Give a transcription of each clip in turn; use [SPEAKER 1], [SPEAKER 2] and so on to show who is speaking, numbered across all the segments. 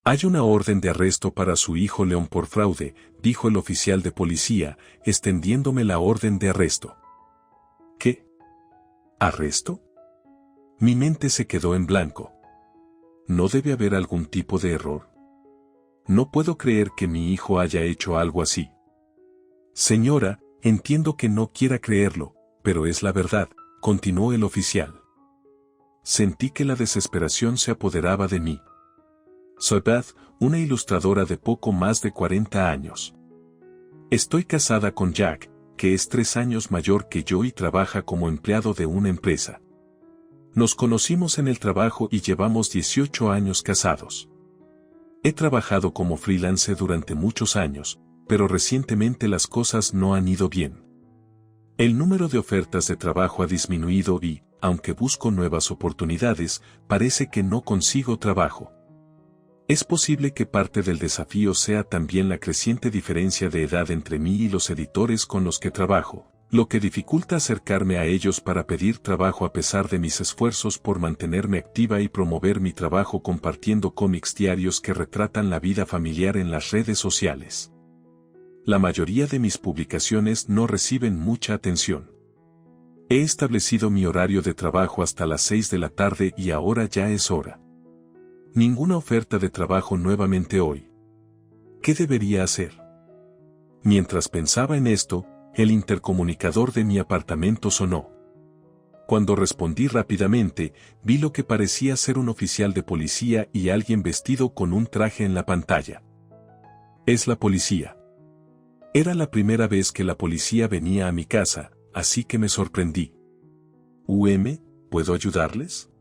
[SPEAKER 1] Hay una orden de arresto para su hijo León por fraude, dijo el oficial de policía, extendiéndome la orden de arresto. ¿Qué? ¿Arresto? Mi mente se quedó en blanco. ¿No debe haber algún tipo de error? No puedo creer que mi hijo haya hecho algo así. Señora, entiendo que no quiera creerlo, pero es la verdad, continuó el oficial. Sentí que la desesperación se apoderaba de mí. Soy Beth, una ilustradora de poco más de 40 años. Estoy casada con Jack, que es 3 años mayor que yo y trabaja como empleado de una empresa. Nos conocimos en el trabajo y llevamos 18 años casados. He trabajado como freelance durante muchos años, pero recientemente las cosas no han ido bien. El número de ofertas de trabajo ha disminuido y, aunque busco nuevas oportunidades, parece que no consigo trabajo. Es posible que parte del desafío sea también la creciente diferencia de edad entre mí y los editores con los que trabajo, lo que dificulta acercarme a ellos para pedir trabajo a pesar de mis esfuerzos por mantenerme activa y promover mi trabajo compartiendo cómics diarios que retratan la vida familiar en las redes sociales. La mayoría de mis publicaciones no reciben mucha atención. He establecido mi horario de trabajo hasta las 6 de la tarde y ahora ya es hora. Ninguna oferta de trabajo nuevamente hoy. ¿Qué debería hacer? Mientras pensaba en esto, el intercomunicador de mi apartamento sonó. Cuando respondí rápidamente, vi lo que parecía ser un oficial de policía y alguien vestido con un traje en la pantalla. Es la policía. Era la primera vez que la policía venía a mi casa, así que me sorprendí. ¿Puedo ayudarles?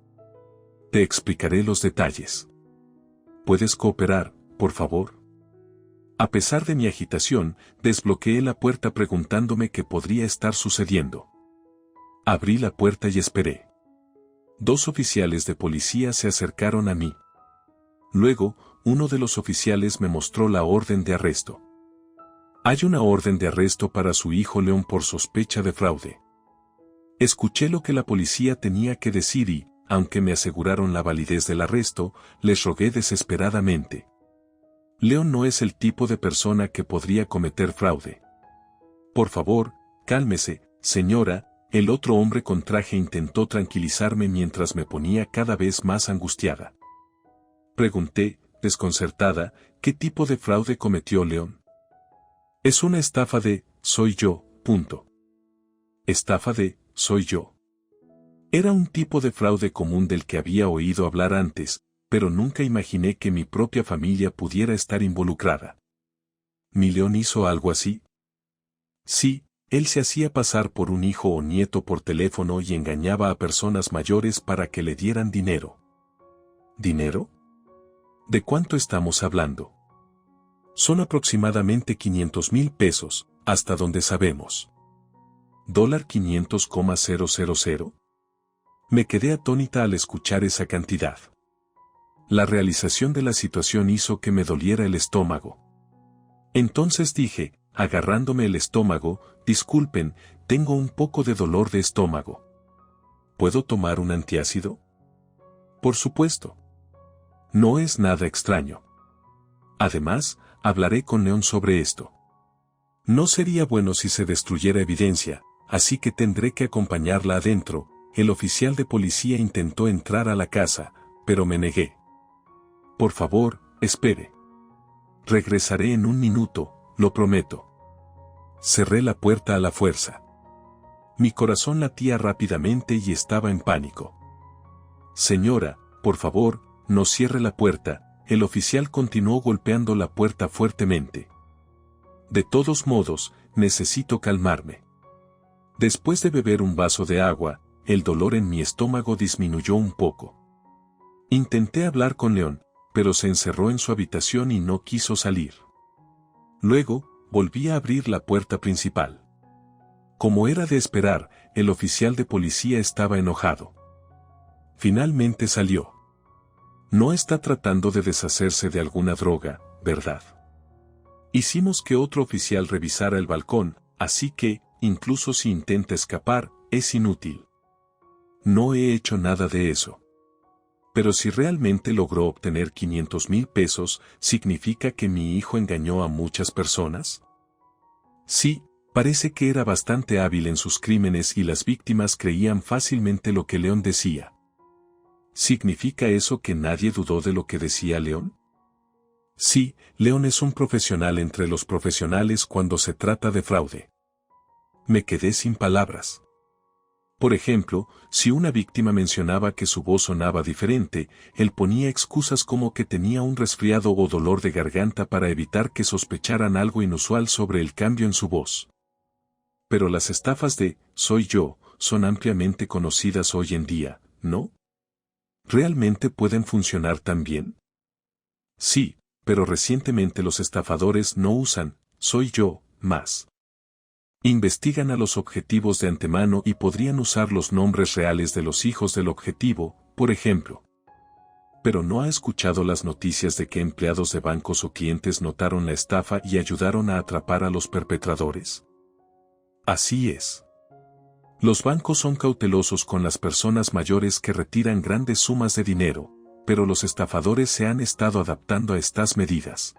[SPEAKER 1] Te explicaré los detalles. ¿Puedes cooperar, por favor? A pesar de mi agitación, desbloqueé la puerta preguntándome qué podría estar sucediendo. Abrí la puerta y esperé. 2 oficiales de policía se acercaron a mí. Luego, uno de los oficiales me mostró la orden de arresto. Hay una orden de arresto para su hijo León por sospecha de fraude. Escuché lo que la policía tenía que decir y, aunque me aseguraron la validez del arresto, les rogué desesperadamente. León no es el tipo de persona que podría cometer fraude. Por favor, cálmese, señora. El otro hombre con traje intentó tranquilizarme mientras me ponía cada vez más angustiada. Pregunté, desconcertada, ¿qué tipo de fraude cometió León? Es una estafa de, soy yo, punto. Estafa de, soy yo. Era un tipo de fraude común del que había oído hablar antes, pero nunca imaginé que mi propia familia pudiera estar involucrada. ¿Mi León hizo algo así? Sí, él se hacía pasar por un hijo o nieto por teléfono y engañaba a personas mayores para que le dieran dinero. ¿Dinero? ¿De cuánto estamos hablando? Son aproximadamente 500,000 pesos, hasta donde sabemos. $500,000. Me quedé atónita al escuchar esa cantidad. La realización de la situación hizo que me doliera el estómago. Entonces dije, agarrándome el estómago, disculpen, tengo un poco de dolor de estómago. ¿Puedo tomar un antiácido? Por supuesto. No es nada extraño. Además, hablaré con León sobre esto. No sería bueno si se destruyera evidencia, así que tendré que acompañarla adentro. El oficial de policía intentó entrar a la casa, pero me negué. Por favor, espere. Regresaré en un minuto, lo prometo. Cerré la puerta a la fuerza. Mi corazón latía rápidamente y estaba en pánico. Señora, por favor, no cierre la puerta. El oficial continuó golpeando la puerta fuertemente. De todos modos, necesito calmarme. Después de beber un vaso de agua, el dolor en mi estómago disminuyó un poco. Intenté hablar con León, pero se encerró en su habitación y no quiso salir. Luego, volví a abrir la puerta principal. Como era de esperar, el oficial de policía estaba enojado. Finalmente salió. No está tratando de deshacerse de alguna droga, ¿verdad? Hicimos que otro oficial revisara el balcón, así que, incluso si intenta escapar, es inútil. No he hecho nada de eso. Pero si realmente logró obtener 500,000 pesos, ¿significa que mi hijo engañó a muchas personas? Sí, parece que era bastante hábil en sus crímenes y las víctimas creían fácilmente lo que León decía. ¿Significa eso que nadie dudó de lo que decía León? Sí, León es un profesional entre los profesionales cuando se trata de fraude. Me quedé sin palabras. Por ejemplo, si una víctima mencionaba que su voz sonaba diferente, él ponía excusas como que tenía un resfriado o dolor de garganta para evitar que sospecharan algo inusual sobre el cambio en su voz. Pero las estafas de «soy yo» son ampliamente conocidas hoy en día, ¿no? ¿Realmente pueden funcionar tan bien? Sí, pero recientemente los estafadores no usan «soy yo» más. Investigan a los objetivos de antemano y podrían usar los nombres reales de los hijos del objetivo, por ejemplo. Pero ¿no ha escuchado las noticias de que empleados de bancos o clientes notaron la estafa y ayudaron a atrapar a los perpetradores? Así es. Los bancos son cautelosos con las personas mayores que retiran grandes sumas de dinero, pero los estafadores se han estado adaptando a estas medidas.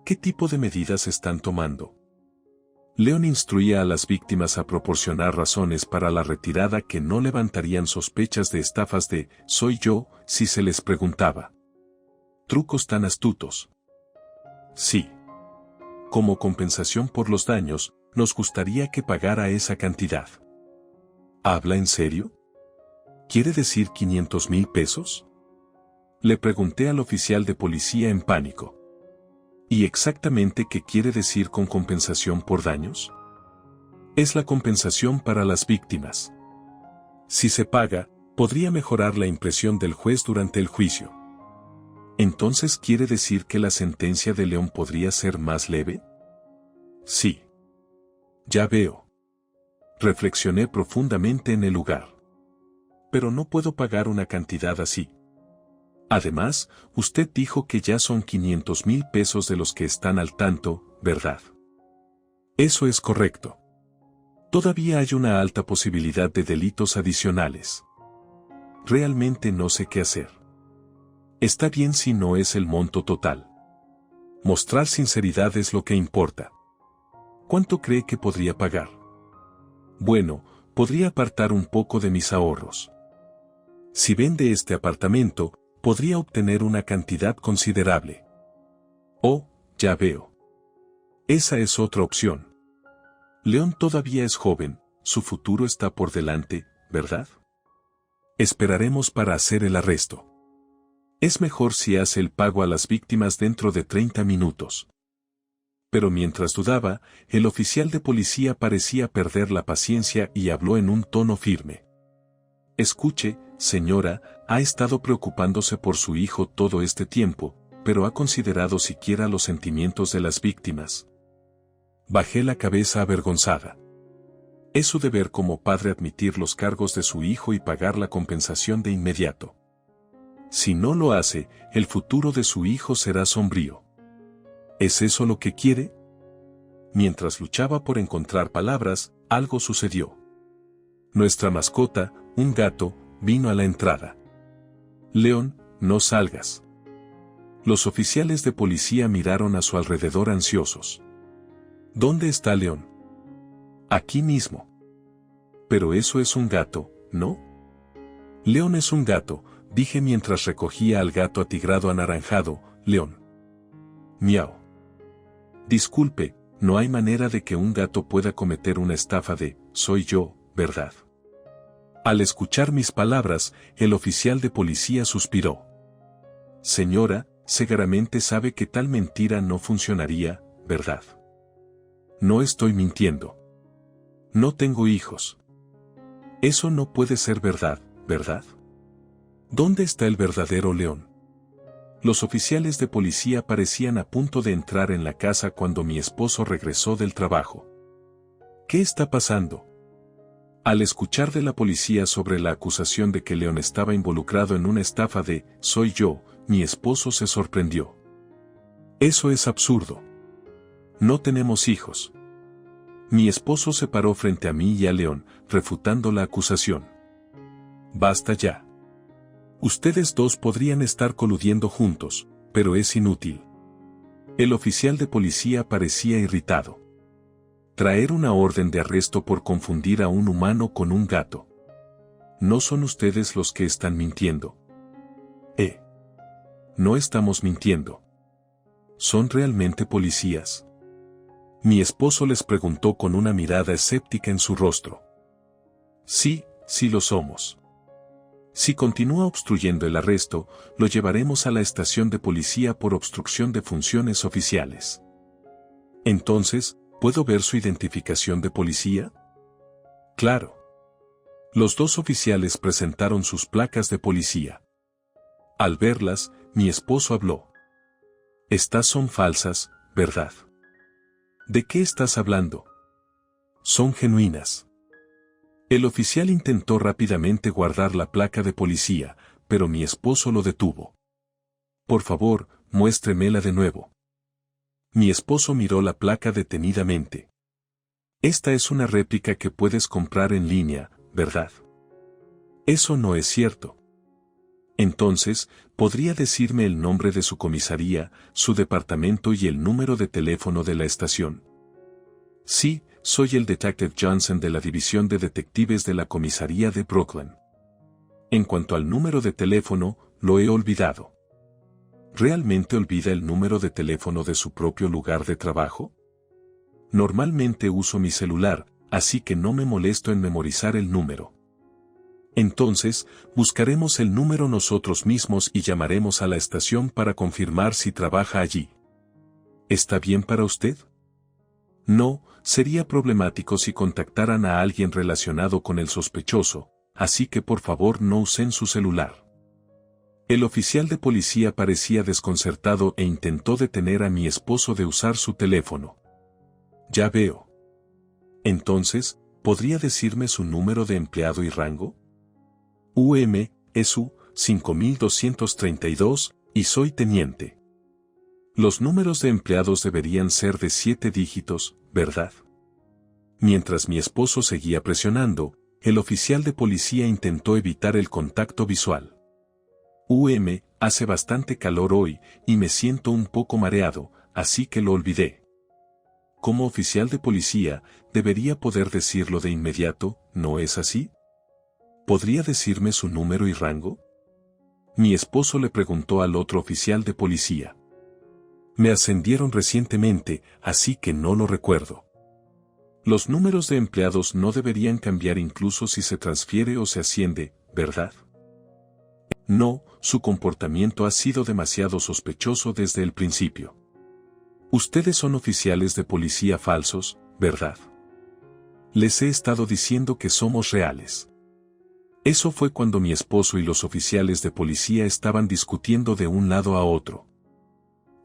[SPEAKER 1] ¿Qué tipo de medidas están tomando? León instruía a las víctimas a proporcionar razones para la retirada que no levantarían sospechas de estafas de «soy yo» si se les preguntaba. ¿Trucos tan astutos? Sí. Como compensación por los daños, nos gustaría que pagara esa cantidad. ¿Habla en serio? ¿Quiere decir 500,000 pesos? Le pregunté al oficial de policía en pánico. ¿Y exactamente qué quiere decir con compensación por daños? Es la compensación para las víctimas. Si se paga, podría mejorar la impresión del juez durante el juicio. ¿Entonces quiere decir que la sentencia de León podría ser más leve? Sí. Ya veo. Reflexioné profundamente en el lugar. Pero no puedo pagar una cantidad así. Además, usted dijo que ya son 500,000 pesos de los que están al tanto, ¿verdad? Eso es correcto. Todavía hay una alta posibilidad de delitos adicionales. Realmente no sé qué hacer. Está bien si no es el monto total. Mostrar sinceridad es lo que importa. ¿Cuánto cree que podría pagar? Bueno, podría apartar un poco de mis ahorros. Si vende este apartamento, podría obtener una cantidad considerable. Oh, ya veo. Esa es otra opción. León todavía es joven, su futuro está por delante, ¿verdad? Esperaremos para hacer el arresto. Es mejor si hace el pago a las víctimas dentro de 30 minutos. Pero mientras dudaba, el oficial de policía parecía perder la paciencia y habló en un tono firme. Escuche, señora, ha estado preocupándose por su hijo todo este tiempo, pero ¿ha considerado siquiera los sentimientos de las víctimas? Bajé la cabeza avergonzada. Es su deber como padre admitir los cargos de su hijo y pagar la compensación de inmediato. Si no lo hace, el futuro de su hijo será sombrío. ¿Es eso lo que quiere? Mientras luchaba por encontrar palabras, algo sucedió. Nuestra mascota, un gato, vino a la entrada. León, no salgas. Los oficiales de policía miraron a su alrededor ansiosos. ¿Dónde está León? Aquí mismo. Pero eso es un gato, ¿no? León es un gato, dije mientras recogía al gato atigrado anaranjado, León. Miau. Disculpe, no hay manera de que un gato pueda cometer una estafa de «soy yo», ¿verdad? Al escuchar mis palabras, el oficial de policía suspiró. Señora, seguramente sabe que tal mentira no funcionaría, ¿verdad? No estoy mintiendo. No tengo hijos. Eso no puede ser verdad, ¿verdad? ¿Dónde está el verdadero León? Los oficiales de policía parecían a punto de entrar en la casa cuando mi esposo regresó del trabajo. ¿Qué está pasando? Al escuchar de la policía sobre la acusación de que León estaba involucrado en una estafa de «soy yo», mi esposo se sorprendió. Eso es absurdo. No tenemos hijos. Mi esposo se paró frente a mí y a León, refutando la acusación. Basta ya. Ustedes dos podrían estar coludiendo juntos, pero es inútil. El oficial de policía parecía irritado. Traer una orden de arresto por confundir a un humano con un gato. No son ustedes los que están mintiendo. No estamos mintiendo. ¿Son realmente policías? Mi esposo les preguntó con una mirada escéptica en su rostro. Sí, sí lo somos. Si continúa obstruyendo el arresto, lo llevaremos a la estación de policía por obstrucción de funciones oficiales. Entonces, ¿puedo ver su identificación de policía? Claro. Los dos oficiales presentaron sus placas de policía. Al verlas, mi esposo habló. Estas son falsas, ¿verdad? ¿De qué estás hablando? Son genuinas. El oficial intentó rápidamente guardar la placa de policía, pero mi esposo lo detuvo. Por favor, muéstremela de nuevo. Mi esposo miró la placa detenidamente. Esta es una réplica que puedes comprar en línea, ¿verdad? Eso no es cierto. Entonces, ¿podría decirme el nombre de su comisaría, su departamento y el número de teléfono de la estación? Sí, soy el detective Johnson de la División de Detectives de la Comisaría de Brooklyn. En cuanto al número de teléfono, lo he olvidado. ¿Realmente olvida el número de teléfono de su propio lugar de trabajo? Normalmente uso mi celular, así que no me molesto en memorizar el número. Entonces, buscaremos el número nosotros mismos y llamaremos a la estación para confirmar si trabaja allí. ¿Está bien para usted? No, sería problemático si contactaran a alguien relacionado con el sospechoso, así que por favor no usen su celular. El oficial de policía parecía desconcertado e intentó detener a mi esposo de usar su teléfono. Ya veo. Entonces, ¿podría decirme su número de empleado y rango? ESU 5232, y soy teniente. Los números de empleados deberían ser de 7 dígitos, ¿verdad? Mientras mi esposo seguía presionando, el oficial de policía intentó evitar el contacto visual. Hace bastante calor hoy, y me siento un poco mareado, así que lo olvidé. Como oficial de policía, debería poder decirlo de inmediato, ¿no es así? ¿Podría decirme su número y rango? Mi esposo le preguntó al otro oficial de policía. Me ascendieron recientemente, así que no lo recuerdo. Los números de empleados no deberían cambiar incluso si se transfiere o se asciende, ¿verdad? No, su comportamiento ha sido demasiado sospechoso desde el principio. Ustedes son oficiales de policía falsos, ¿verdad? Les he estado diciendo que somos reales. Eso fue cuando mi esposo y los oficiales de policía estaban discutiendo de un lado a otro.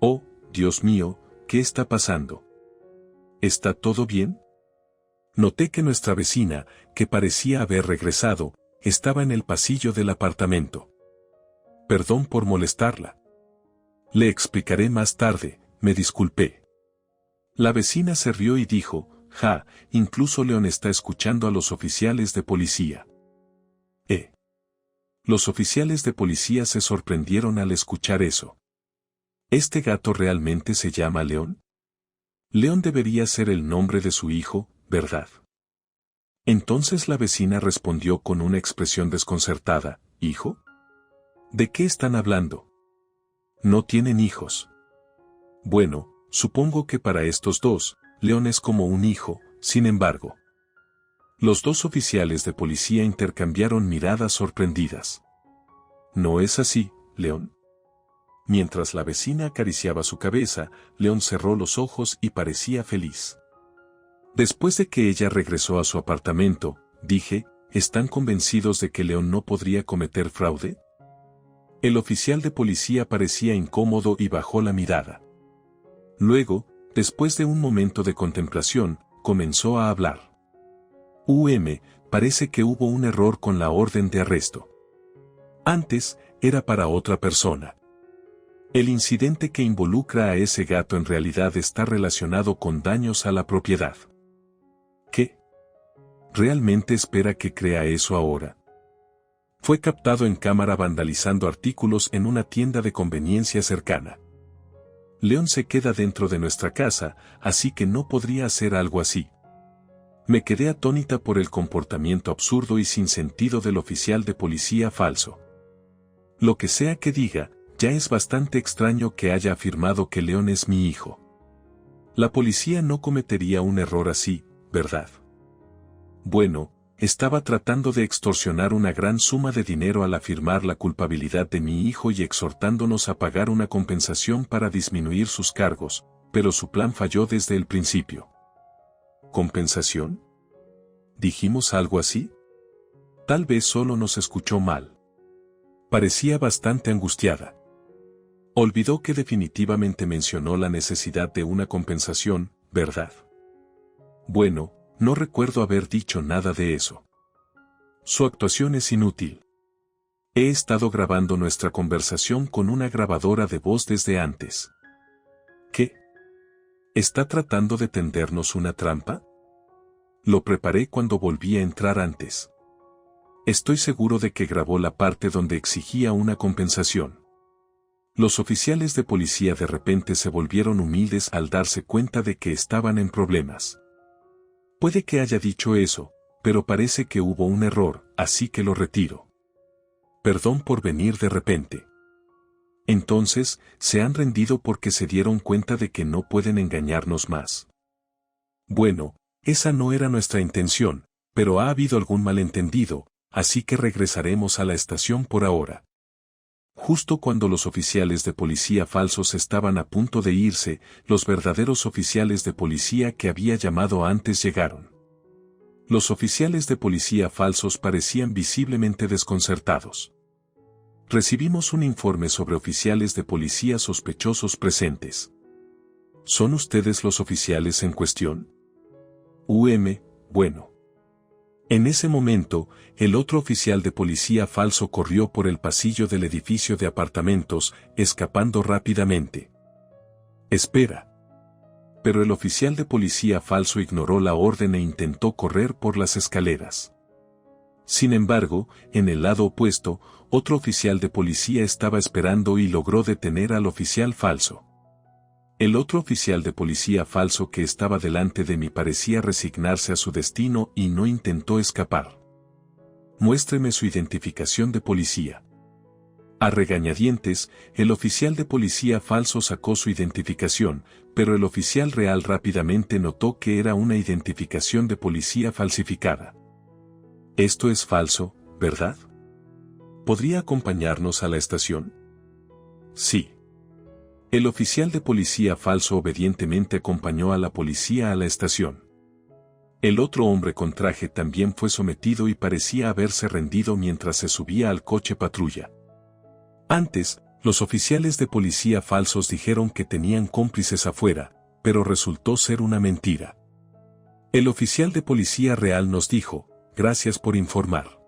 [SPEAKER 1] Oh, Dios mío, ¿qué está pasando? ¿Está todo bien? Noté que nuestra vecina, que parecía haber regresado, estaba en el pasillo del apartamento. Perdón por molestarla. Le explicaré más tarde, me disculpé. La vecina se rió y dijo, incluso Leon está escuchando a los oficiales de policía. Los oficiales de policía se sorprendieron al escuchar eso. ¿Este gato realmente se llama Leon? Leon debería ser el nombre de su hijo, ¿verdad? Entonces la vecina respondió con una expresión desconcertada, ¿hijo? ¿De qué están hablando? No tienen hijos. Bueno, supongo que para estos dos, Leon es como un hijo, sin embargo. Los dos oficiales de policía intercambiaron miradas sorprendidas. ¿No es así, Leon? Mientras la vecina acariciaba su cabeza, Leon cerró los ojos y parecía feliz. Después de que ella regresó a su apartamento, dije, ¿están convencidos de que Leon no podría cometer fraude? El oficial de policía parecía incómodo y bajó la mirada. Luego, después de un momento de contemplación, comenzó a hablar. Parece que hubo un error con la orden de arresto. Antes, era para otra persona. El incidente que involucra a ese gato en realidad está relacionado con daños a la propiedad. ¿Qué? ¿Realmente espera que crea eso ahora? Fue captado en cámara vandalizando artículos en una tienda de conveniencia cercana. León se queda dentro de nuestra casa, así que no podría hacer algo así. Me quedé atónita por el comportamiento absurdo y sin sentido del oficial de policía falso. Lo que sea que diga, ya es bastante extraño que haya afirmado que León es mi hijo. La policía no cometería un error así, ¿verdad? Bueno, estaba tratando de extorsionar una gran suma de dinero al afirmar la culpabilidad de mi hijo y exhortándonos a pagar una compensación para disminuir sus cargos, pero su plan falló desde el principio. ¿Compensación? ¿Dijimos algo así? Tal vez solo nos escuchó mal. Parecía bastante angustiada. Olvidó que definitivamente mencionó la necesidad de una compensación, ¿verdad? Bueno, no recuerdo haber dicho nada de eso. Su actuación es inútil. He estado grabando nuestra conversación con una grabadora de voz desde antes. ¿Qué? ¿Está tratando de tendernos una trampa? Lo preparé cuando volví a entrar antes. Estoy seguro de que grabó la parte donde exigía una compensación. Los oficiales de policía de repente se volvieron humildes al darse cuenta de que estaban en problemas. Puede que haya dicho eso, pero parece que hubo un error, así que lo retiro. Perdón por venir de repente. Entonces, se han rendido porque se dieron cuenta de que no pueden engañarnos más. Bueno, esa no era nuestra intención, pero ha habido algún malentendido, así que regresaremos a la estación por ahora. Justo cuando los oficiales de policía falsos estaban a punto de irse, los verdaderos oficiales de policía que había llamado antes llegaron. Los oficiales de policía falsos parecían visiblemente desconcertados. Recibimos un informe sobre oficiales de policía sospechosos presentes. ¿Son ustedes los oficiales en cuestión? Bueno. En ese momento, el otro oficial de policía falso corrió por el pasillo del edificio de apartamentos, escapando rápidamente. Espera. Pero el oficial de policía falso ignoró la orden e intentó correr por las escaleras. Sin embargo, en el lado opuesto, otro oficial de policía estaba esperando y logró detener al oficial falso. El otro oficial de policía falso que estaba delante de mí parecía resignarse a su destino y no intentó escapar. Muéstreme su identificación de policía. A regañadientes, el oficial de policía falso sacó su identificación, pero el oficial real rápidamente notó que era una identificación de policía falsificada. Esto es falso, ¿verdad? ¿Podría acompañarnos a la estación? Sí. El oficial de policía falso obedientemente acompañó a la policía a la estación. El otro hombre con traje también fue sometido y parecía haberse rendido mientras se subía al coche patrulla. Antes, los oficiales de policía falsos dijeron que tenían cómplices afuera, pero resultó ser una mentira. El oficial de policía real nos dijo, gracias por informar.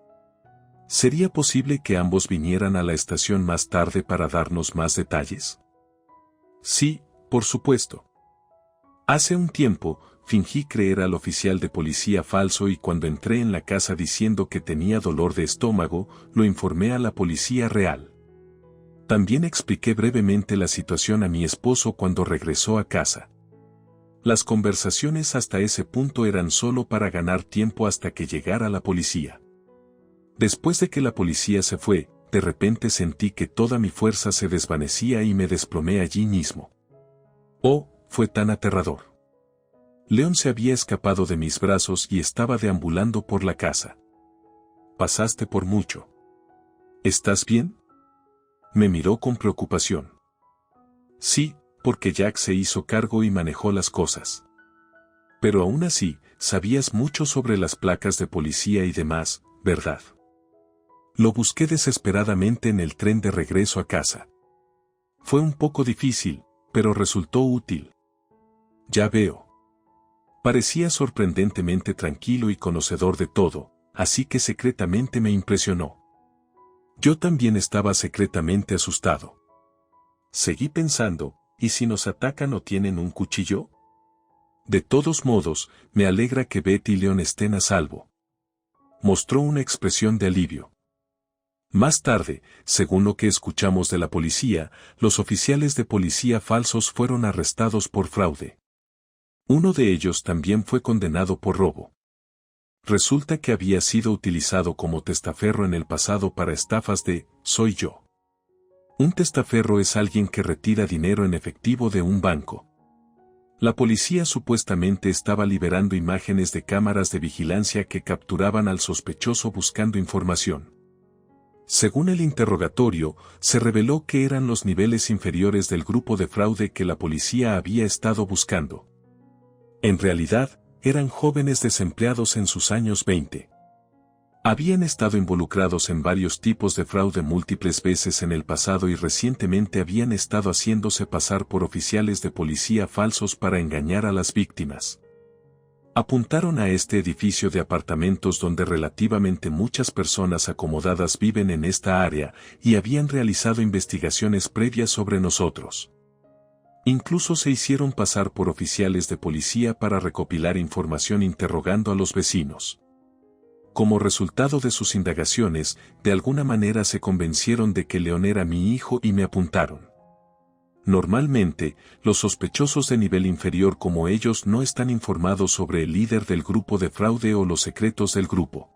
[SPEAKER 1] ¿Sería posible que ambos vinieran a la estación más tarde para darnos más detalles? Sí, por supuesto. Hace un tiempo, fingí creer al oficial de policía falso y cuando entré en la casa diciendo que tenía dolor de estómago, lo informé a la policía real. También expliqué brevemente la situación a mi esposo cuando regresó a casa. Las conversaciones hasta ese punto eran solo para ganar tiempo hasta que llegara la policía. Después de que la policía se fue, de repente sentí que toda mi fuerza se desvanecía y me desplomé allí mismo. Oh, fue tan aterrador. León se había escapado de mis brazos y estaba deambulando por la casa. Pasaste por mucho. ¿Estás bien? Me miró con preocupación. Sí, porque Jack se hizo cargo y manejó las cosas. Pero aún así, sabías mucho sobre las placas de policía y demás, ¿verdad? Lo busqué desesperadamente en el tren de regreso a casa. Fue un poco difícil, pero resultó útil. Ya veo. Parecía sorprendentemente tranquilo y conocedor de todo, así que secretamente me impresionó. Yo también estaba secretamente asustado. Seguí pensando, ¿y si nos atacan o tienen un cuchillo? De todos modos, me alegra que Betty y León estén a salvo. Mostró una expresión de alivio. Más tarde, según lo que escuchamos de la policía, los oficiales de policía falsos fueron arrestados por fraude. Uno de ellos también fue condenado por robo. Resulta que había sido utilizado como testaferro en el pasado para estafas de «soy yo». Un testaferro es alguien que retira dinero en efectivo de un banco. La policía supuestamente estaba liberando imágenes de cámaras de vigilancia que capturaban al sospechoso buscando información. Según el interrogatorio, se reveló que eran los niveles inferiores del grupo de fraude que la policía había estado buscando. En realidad, eran jóvenes desempleados en sus años 20. Habían estado involucrados en varios tipos de fraude múltiples veces en el pasado y recientemente habían estado haciéndose pasar por oficiales de policía falsos para engañar a las víctimas. Apuntaron a este edificio de apartamentos donde relativamente muchas personas acomodadas viven en esta área y habían realizado investigaciones previas sobre nosotros. Incluso se hicieron pasar por oficiales de policía para recopilar información interrogando a los vecinos. Como resultado de sus indagaciones, de alguna manera se convencieron de que León era mi hijo y me apuntaron. Normalmente, los sospechosos de nivel inferior como ellos no están informados sobre el líder del grupo de fraude o los secretos del grupo.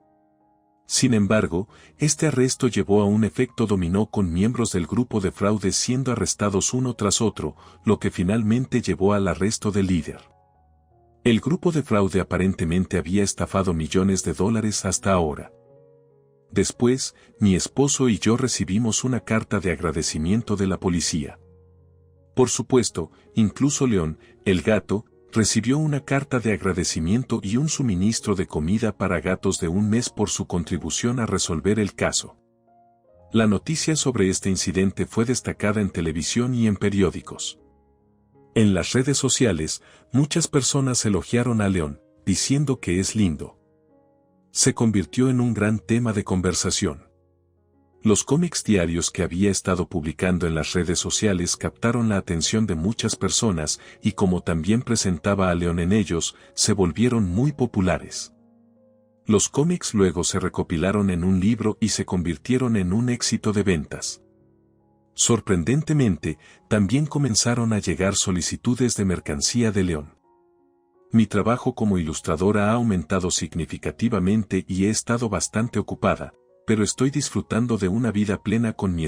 [SPEAKER 1] Sin embargo, este arresto llevó a un efecto dominó con miembros del grupo de fraude siendo arrestados uno tras otro, lo que finalmente llevó al arresto del líder. El grupo de fraude aparentemente había estafado millones de dólares hasta ahora. Después, mi esposo y yo recibimos una carta de agradecimiento de la policía. Por supuesto, incluso León, el gato, recibió una carta de agradecimiento y un suministro de comida para gatos de un mes por su contribución a resolver el caso. La noticia sobre este incidente fue destacada en televisión y en periódicos. En las redes sociales, muchas personas elogiaron a León, diciendo que es lindo. Se convirtió en un gran tema de conversación. Los cómics diarios que había estado publicando en las redes sociales captaron la atención de muchas personas y como también presentaba a León en ellos, se volvieron muy populares. Los cómics luego se recopilaron en un libro y se convirtieron en un éxito de ventas. Sorprendentemente, también comenzaron a llegar solicitudes de mercancía de León. Mi trabajo como ilustradora ha aumentado significativamente y he estado bastante ocupada, pero estoy disfrutando de una vida plena con mi